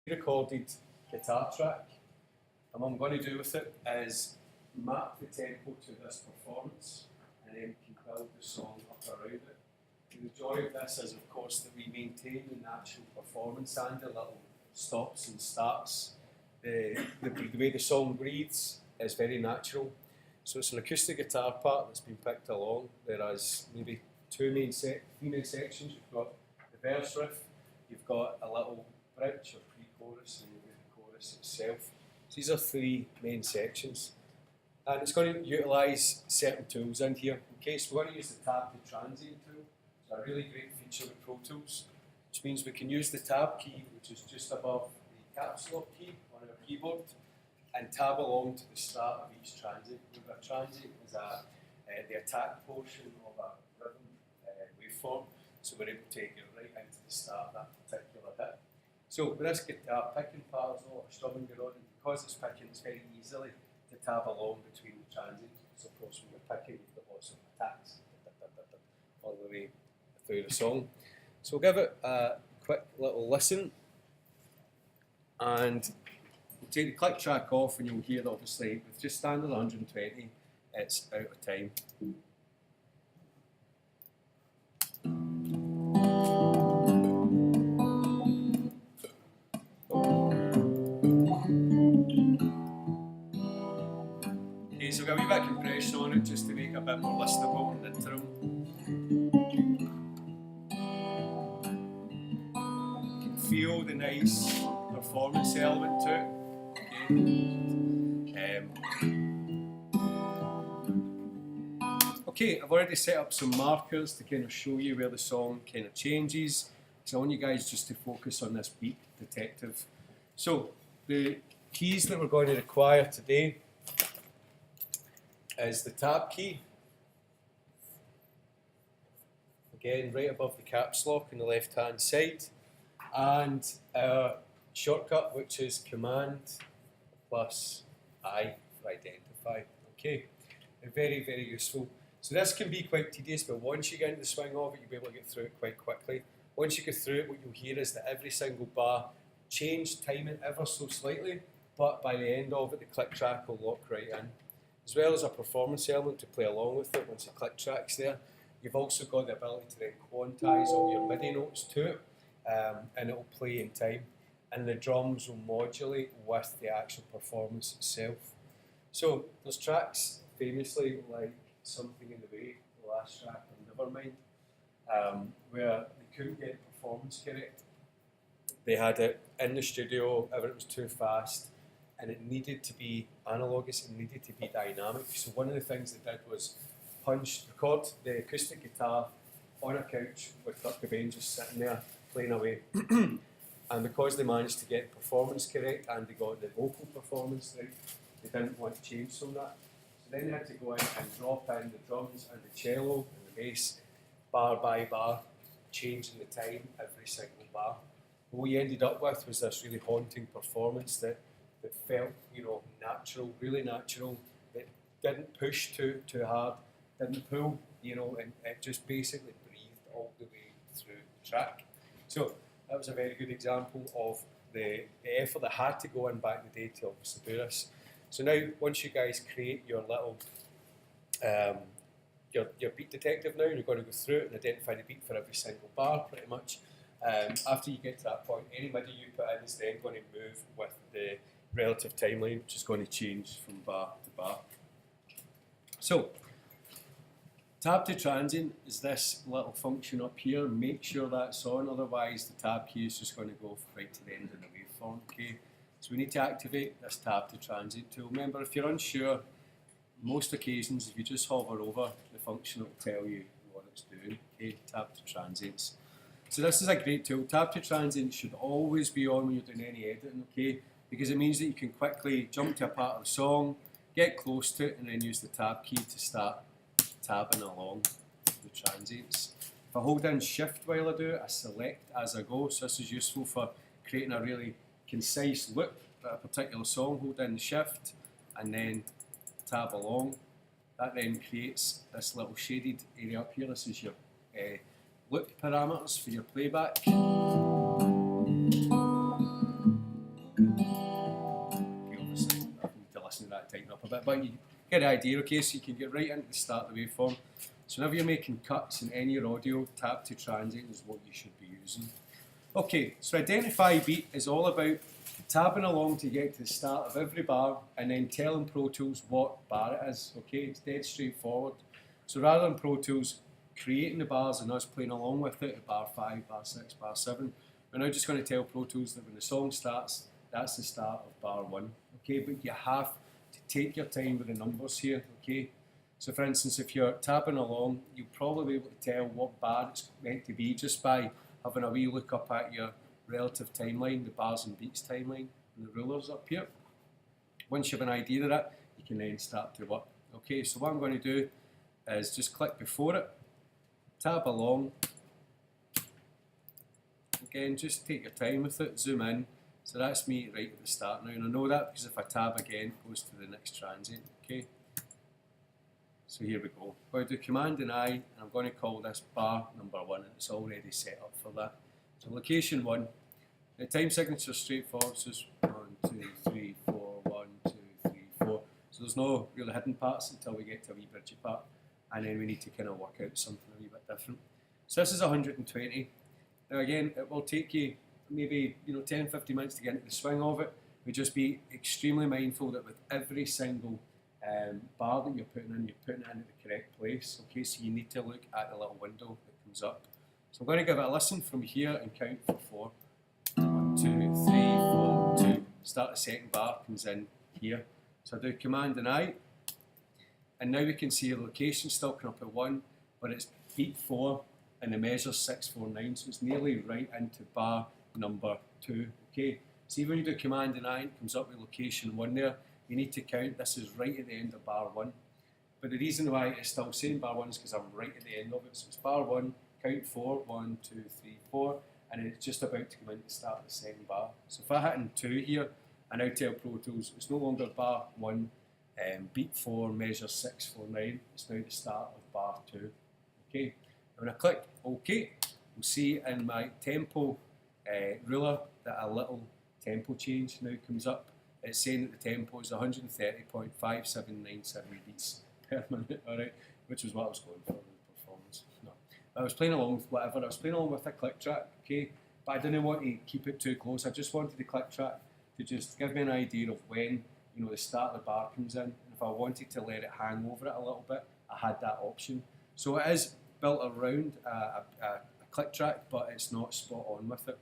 Recorded guitar track, and what I'm going to do with it is map the tempo to this performance and then we can build the song up around it. The joy of this is of course that we maintain the natural performance and the little stops and starts. The way the song breathes is very natural. So it's an acoustic guitar part that's been picked along. There is maybe three main sections. You've got the verse riff, you've got a little bridge or pre-chorus, and the chorus itself. So these are three main sections. And it's going to utilise certain tools in here. Okay, so we're going to use the tab to transient tool. It's a really great feature with Pro Tools, which means we can use the tab key, which is just above the caps lock key on our keyboard, and tab along to the start of each transient. A transient is the attack portion of a rhythm waveform, so we're able to get right into the start of that particular hit. So with this guitar picking part, there's a lot of strumming going on, and because it's picking, it's very easily to tab along between the transients. So of course when you're picking, you've got lots of attacks all the way through the song. So we'll give it a quick little listen, and we'll take the click track off, and you'll hear obviously with just standard 120, it's out of time. Okay, so we've got a wee bit of compression on it just to make it a bit more listenable in the interim. You can feel the nice performance element to it. Okay, I've already set up some markers to kind of show you where the song kind of changes. So I want you guys just to focus on this beat detective. So the keys that we're going to require today is the tab key, again right above the caps lock on the left hand side, and our shortcut, which is Command plus I for identify. Okay, they're very, very useful. So this can be quite tedious, but once you get into the swing of it, you'll be able to get through it quite quickly. Once you get through it, what you'll hear is that every single bar change timing ever so slightly, but by the end of it, the click track will lock right in. As well as a performance element to play along with it once the click track's there. You've also got the ability to then quantize all your MIDI notes to it, and it will play in time. And the drums will modulate with the actual performance itself. So there's tracks famously like Something in the Way, the last track on Nevermind, where they couldn't get the performance correct. They had it in the studio, everything was too fast, and it needed to be analogous, it needed to be dynamic. So one of the things they did was record the acoustic guitar on a couch with Kurt Cobain just sitting there playing away. And because they managed to get the performance correct and they got the vocal performance right, they didn't want to change from that. So then they had to go in and drop in the drums and the cello and the bass bar by bar, changing the time every single bar. What we ended up with was this really haunting performance that felt, natural, really natural. It didn't push too hard, didn't pull, and it just basically breathed all the way through the track. So that was a very good example of the effort that had to go in back in the day to obviously do this. So now, once you guys create your little your beat detective now, you're going to go through it and identify the beat for every single bar, pretty much. After you get to that point, any MIDI you put in is then going to move with the relative timeline, which is going to change from bar to bar. So, tab to transient is this little function up here. Make sure that's on, otherwise the tab key is just going to go right to the end of the waveform. Okay, so we need to activate this tab to transient tool. Remember, if you're unsure, most occasions if you just hover over the function, it will tell you what it's doing. Okay, tab to transients. So this is a great tool. Tab to transient should always be on when you're doing any editing. Okay, because it means that you can quickly jump to a part of the song, get close to it, and then use the tab key to start tabbing along the transients. If I hold down shift while I do it, I select as I go, so this is useful for creating a really concise loop at a particular song. Hold down the shift and then tab along. That then creates this little shaded area up here. This is your loop parameters for your playback. a bit, but you get the idea, okay? So you can get right into the start of the waveform. So whenever you're making cuts in any of your audio, tap to transient is what you should be using. Okay, so identify beat is all about tabbing along to get to the start of every bar and then telling Pro Tools what bar it is, okay? It's dead straightforward. So rather than Pro Tools creating the bars and us playing along with it at bar 5, bar 6, bar 7, we're now just going to tell Pro Tools that when the song starts, that's the start of bar 1, okay? But you have to take your time with the numbers here, okay? So for instance, if you're tabbing along, you'll probably be able to tell what bar it's meant to be just by having a wee look up at your relative timeline, the bars and beats timeline, and the rulers up here. Once you have an idea of that, you can then start to work. Okay, so what I'm going to do is just click before it, tab along. Again, just take your time with it, zoom in. So that's me right at the start now, and I know that because if I tab again, it goes to the next transient, okay? So here we go. I'm going to do Command and I, and I'm going to call this bar number 1, and it's already set up for that. So location 1, the time signature is straightforward, so it's 1, 2, 3, 4, 1, 2, 3, 4. So there's no really hidden parts until we get to a wee bridgy part, and then we need to kind of work out something a wee bit different. So this is 120. Now again, it will take you maybe 10-15 minutes to get into the swing of it. But just be extremely mindful that with every single bar that you're putting in it into the correct place. Okay, so you need to look at the little window that comes up. So I'm going to give it a listen from here and count for 4. 1, 2, 3, 4, 2. Start the second bar, comes in here. So I do Command and I, and now we can see the location still coming up at 1, but it's beat 4 and the measure 6, 4, 9, so it's nearly right into bar number 2. Okay, see when you do Command and I, it comes up with location 1 there. You need to count, this is right at the end of bar 1. But the reason why it's still saying bar 1 is because I'm right at the end of it. So it's bar 1, count 4, 1, 2, 3, 4, and it's just about to come in to start the second bar. So if I hit in 2 here, I now tell Pro Tools it's no longer bar 1, beat 4, measure 6, 4, 9. It's now the start of bar 2. Okay, and when I click OK, we'll see in my tempo ruler that a little tempo change now comes up. It's saying that the tempo is 130.5797 beats per minute, alright, which was what I was going for in the performance. No. I was playing along with whatever, I was playing along with a click track, okay, but I didn't want to keep it too close. I just wanted the click track to just give me an idea of when, the start of the bar comes in, and if I wanted to let it hang over it a little bit, I had that option. So it is built around a click track, but it's not spot on with it,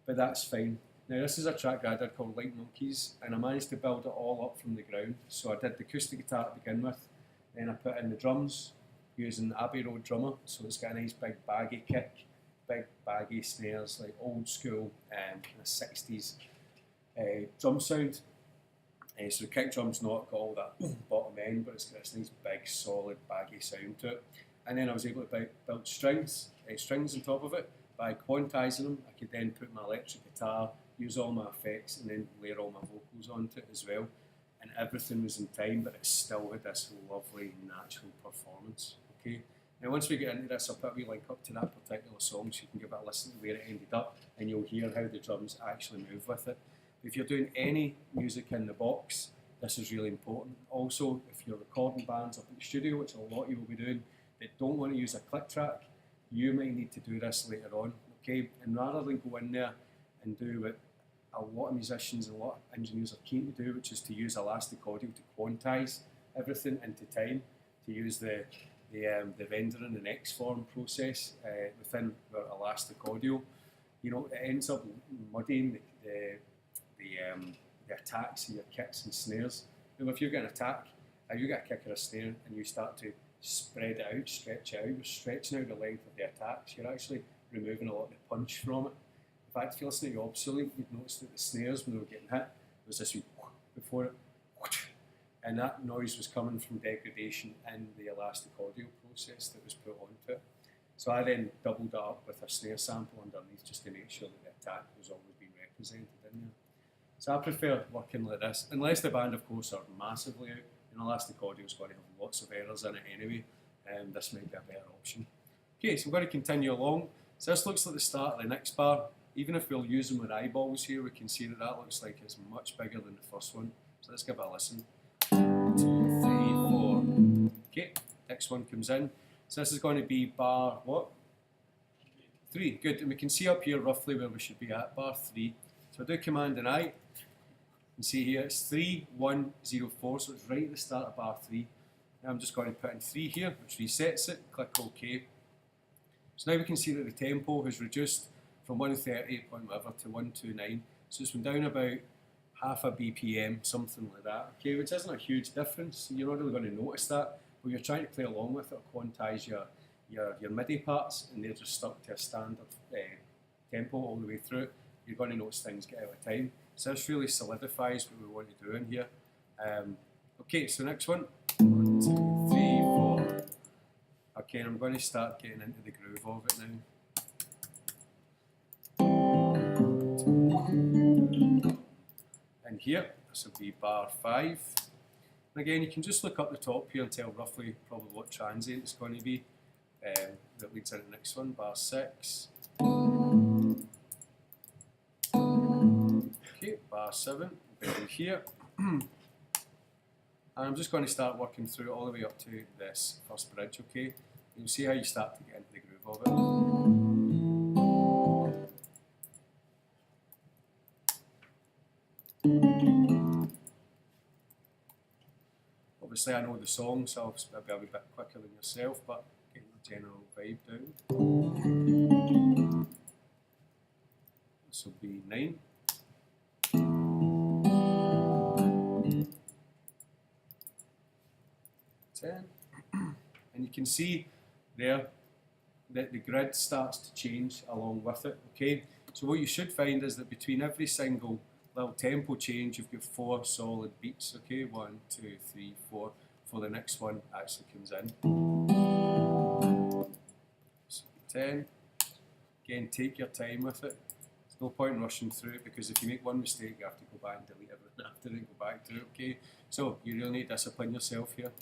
but that's fine. Now this is a track I did called Light Monkeys, and I managed to build it all up from the ground. So I did the acoustic guitar to begin with, then I put in the drums using Abbey Road drummer, so it's got a nice big baggy kick, big baggy snares, like old school kind of 60s drum sound. So the kick drum's not got all that bottom end, but it's got this nice big solid baggy sound to it. And then I was able to build strings on top of it. By quantizing them, I could then put my electric guitar, use all my effects, and then layer all my vocals onto it as well. And everything was in time, but it still had this lovely natural performance. Okay. Now once we get into this, I'll put a wee link up to that particular song so you can give it a listen to where it ended up, and you'll hear how the drums actually move with it. If you're doing any music in the box, this is really important. Also, if you're recording bands up in the studio, which a lot of you will be doing, that don't want to use a click track, you might need to do this later on, okay? And rather than go in there and do what a lot of musicians and a lot of engineers are keen to do, which is to use elastic audio to quantize everything into time, to use the rendering and X-form process within our elastic audio, it ends up muddying the attacks of your kicks and snares. Now, if you get an attack, you get a kick or a snare, and you start to spread it out, stretch it out, you're stretching out the length of the attacks, you're actually removing a lot of the punch from it. In fact, if you listen to your obsolete, you'd notice that the snares, when they were getting hit, there was this wee before it, and that noise was coming from degradation in the elastic audio process that was put onto it. So I then doubled it up with a snare sample underneath just to make sure that the attack was always being represented in there. So I prefer working like this, unless the band, of course, are massively out. Elastic audio is going to have lots of errors in it anyway, and this might be a better option. Okay, so we're going to continue along. So this looks like the start of the next bar. Even if we'll use them with eyeballs here, we can see that looks like it's much bigger than the first one. So let's give it a listen. Okay, next one comes in. So this is going to be bar what? 3. Good, and we can see up here roughly where we should be at, bar 3. So I do Command and I. You can see here it's 3, 1, 0, 4, so it's right at the start of bar 3. Now I'm just going to put in 3 here, which resets it. Click OK. So now we can see that the tempo has reduced from 130 point whatever to 129. So it's been down about half a BPM, something like that. Okay, which isn't a huge difference. You're not really going to notice that, but you're trying to play along with it, or quantize your MIDI parts, and they're just stuck to a standard tempo all the way through it. You're going to notice things get out of time. So this really solidifies what we want to do in here. Okay, so next one. 1, 2, 3, 4. Okay, and I'm going to start getting into the groove of it now. And here, this will be bar 5. And again, you can just look up the top here and tell roughly probably what transient it's going to be. That leads into the next one, bar 6. Okay, bar 7, down here. And I'm just going to start working through all the way up to this first bridge, okay? You'll see how you start to get into the groove of it. Obviously I know the song, so I'll be a bit quicker than yourself, but getting the general vibe down. This will be 9. 10. And you can see there that the grid starts to change along with it, okay? So what you should find is that between every single little tempo change, you've got 4 solid beats, okay? 1, 2, 3, 4, before the next one actually comes in. So 10. Again, take your time with it. There's no point in rushing through it, because if you make one mistake, you have to go back and delete everything after and go back to it, okay? So you really need to discipline yourself here.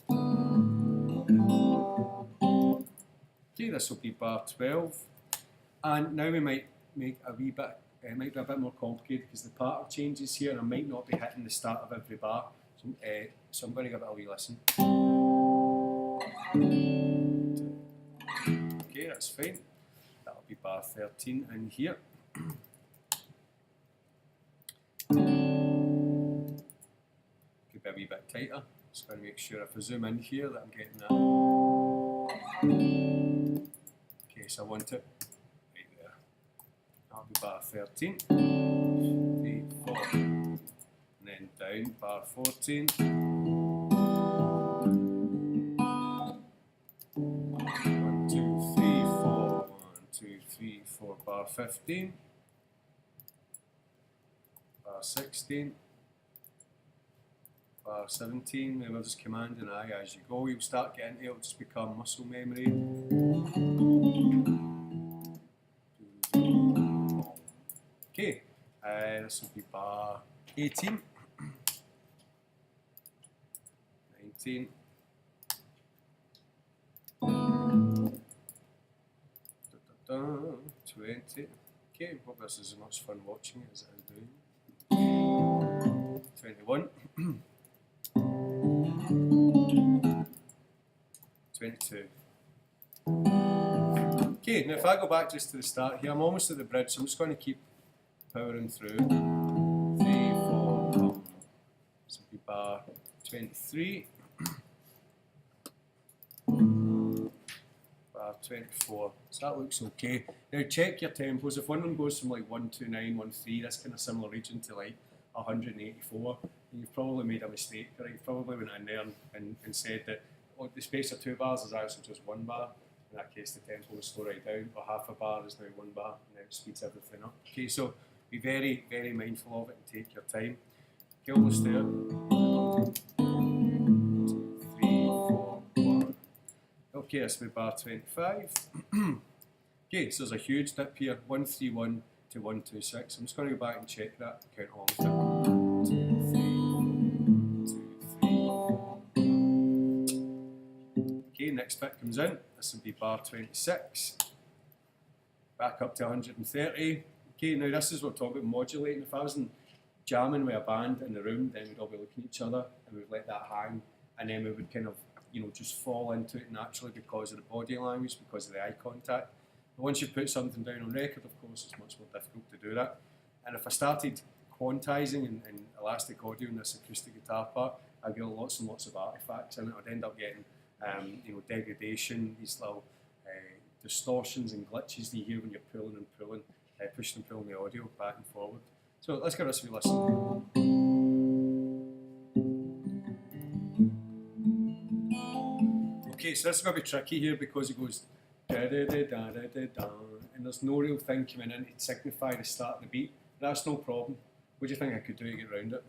Okay, this will be bar 12. And now we might make a wee bit, it might be a bit more complicated because the pattern changes here and I might not be hitting the start of every bar. So I'm going to give it a wee listen. Okay, that's fine. That'll be bar 13 in here. Could be a wee bit tighter. Just going to make sure if I zoom in here that I'm getting that. Okay, so I want it right there. That'll be bar 13. 3, 4. And then down, bar 14. 1, 2, 3, 4. 1, 2, 3, 4. Bar 15. Bar 16. Bar 17, then we'll just Command and I as you go. You'll start getting it'll just become muscle memory. Okay, this will be bar 18, 19, 20. Okay, hope this is as much fun watching it as it is doing. 21. 22. Okay, now if I go back just to the start here, I'm almost at the bridge, so I'm just going to keep powering through. 3, 4, this will be bar 23. Bar 24. So that looks okay. Now check your tempos. If one of them goes from like 129, 13, that's kind of similar region to like 184, and you've probably made a mistake, right? You probably went in there and said that the space of 2 bars is actually just 1 bar. In that case, the tempo will slow right down, or half a bar is now 1 bar, and then it speeds everything up. Okay, so be very, very mindful of it and take your time. Okay, almost there. 2, 3, 4, 1. Okay, this will be bar 25. Okay, so there's a huge dip here, 131 to 126. I'm just going to go back and check that, count along with it. 2, 3, 2, 3, 4. Okay, next bit comes in. This will be bar 26. Back up to 130. Okay, now this is what we're talking about modulating. If I was jamming with a band in the room, then we'd all be looking at each other and we'd let that hang, and then we would kind of, just fall into it naturally because of the body language, because of the eye contact. But once you put something down on record, of course, it's much more difficult to do that. And if I started quantizing and elastic audio in this acoustic guitar part, I'd get lots and lots of artifacts, and I'd end up getting degradation, these little distortions and glitches that you hear when you're pulling and pulling, pushing and pulling the audio back and forward. So let's give this a wee listen. Okay, so this is going to be tricky here because it goes da da da da da da da, and there's no real thing coming in to signify the start of the beat. That's no problem. What do you think I could do to get around it?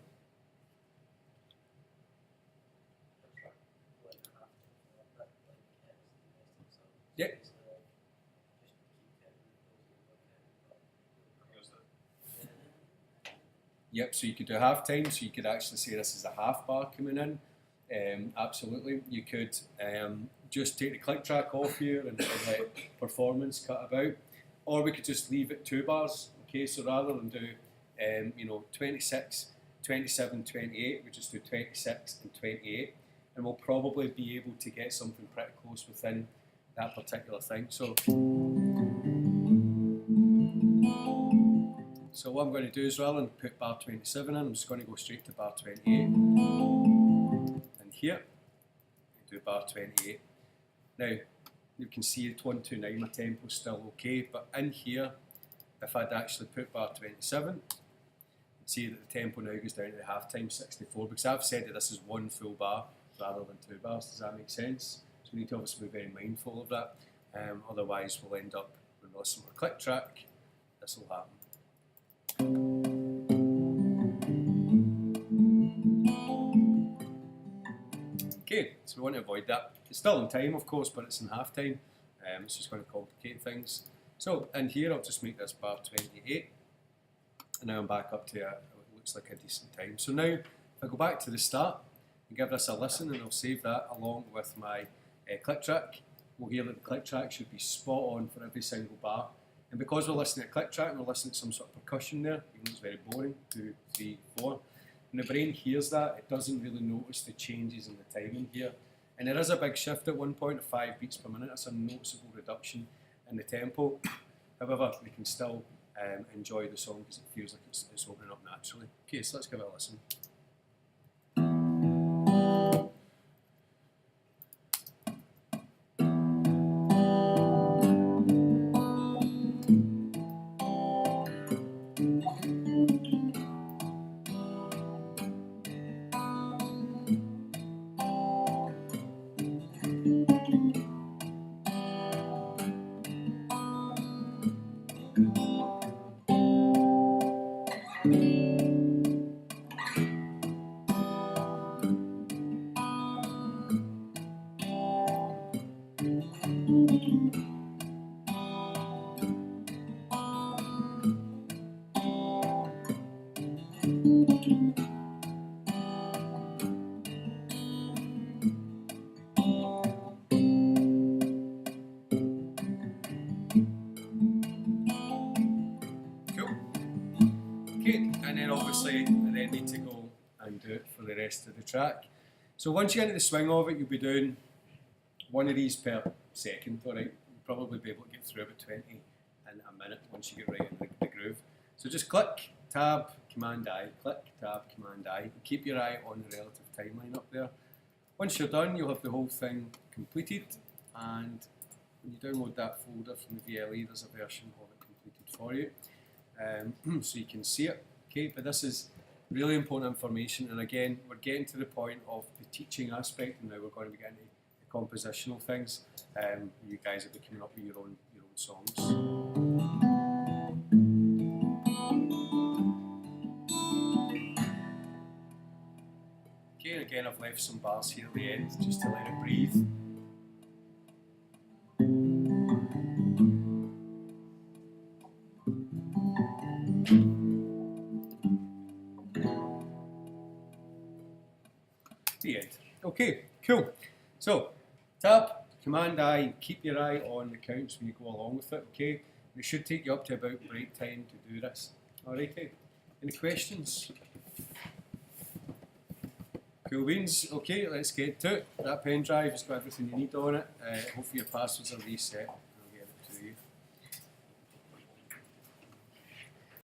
Yeah. Yep, so you could do half time, so you could actually say this is a half bar coming in. Absolutely. You could just take the click track off here and let performance cut about. Or we could just leave it 2 bars. Okay, so rather than do 26, 27, 28, we just do 26 and 28. And we'll probably be able to get something pretty close within that particular thing. So what I'm going to do is, rather than put bar 27 in, I'm just going to go straight to bar 28. And here, do bar 28. Now, you can see at 129 my tempo's still okay, but in here, if I'd actually put bar 27, you'd see that the tempo now goes down to the halftime 64, because I've said that this is 1 full bar rather than 2 bars. Does that make sense? So we need to obviously be very mindful of that. Otherwise, we'll end up, when we listen to a click track, this will happen. Okay, so we want to avoid that. It's still in time, of course, but it's in half time. It's just going to complicate things. So in here, I'll just make this bar 28. And now I'm back up to what looks like a decent time. So now, if I go back to the start and give this a listen, and I'll save that along with my click track, we'll hear that the click track should be spot on for every single bar. And because we're listening to a click track, we're listening to some sort of percussion there, even though it's very boring, 2, 3, 4. When the brain hears that, it doesn't really notice the changes in the timing here. And there is a big shift at one point of 5 beats per minute. That's a noticeable reduction in the tempo. However, we can still enjoy the song because it feels like it's opening up naturally. Okay, so let's give it a listen. And then obviously I then need to go and do it for the rest of the track. So once you get into the swing of it, you'll be doing one of these per second, alright? You'll probably be able to get through about 20 in a minute once you get right into the groove. So just click, tab, command I, click, tab, command I, and keep your eye on the relative timeline up there. Once you're done, you'll have the whole thing completed, and when you download that folder from the VLE, there's a version of it completed for you. So you can see it, okay, but this is really important information, and again, we're getting to the point of the teaching aspect, and now we're going to be getting to the compositional things. You guys will be coming up with your own songs. Okay, and again, I've left some bars here at the end just to let it breathe. The end. Okay, cool. So, tab, command I, keep your eye on the counts when you go along with it, okay? It should take you up to about break time to do this. Alrighty, any questions? Cool beans. Okay, let's get to it. That pen drive has got everything you need on it. Hopefully your passwords are reset.